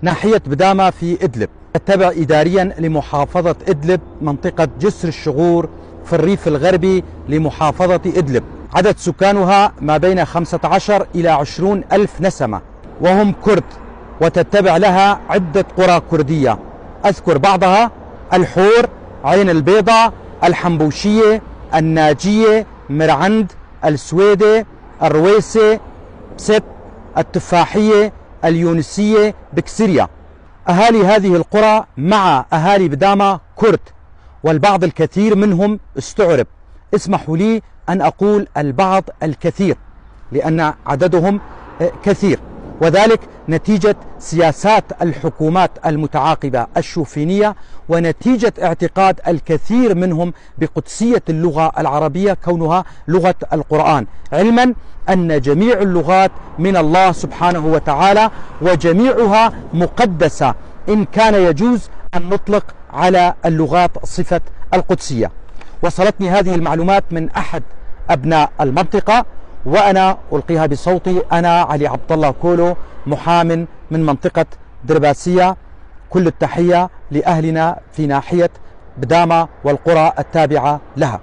ناحية بدامة في إدلب، تتبع إداريا لمحافظة إدلب منطقة جسر الشغور في الريف الغربي لمحافظة إدلب. عدد سكانها ما بين 15 إلى 20 ألف نسمة، وهم كرد، وتتبع لها عدة قرى كردية أذكر بعضها: الحور، عين البيضاء، الحنبوشية، الناجية، مرعند، السويدة، الرويسة، بست، التفاحية، اليونسية، بكسرية. أهالي هذه القرى مع أهالي بدامة كرد، والبعض الكثير منهم استعرب. اسمحوا لي أن أقول البعض الكثير لأن عددهم كثير، وذلك نتيجة سياسات الحكومات المتعاقبة الشوفينية، ونتيجة اعتقاد الكثير منهم بقدسية اللغة العربية كونها لغة القرآن، علما أن جميع اللغات من الله سبحانه وتعالى، وجميعها مقدسة، إن كان يجوز أن نطلق على اللغات صفة القدسية. وصلتني هذه المعلومات من أحد أبناء المنطقة، وأنا ألقيها بصوتي. أنا علي عبد الله كولو، محام من منطقة درباسية. كل التحية لأهلنا في ناحية بدامة والقرى التابعة لها.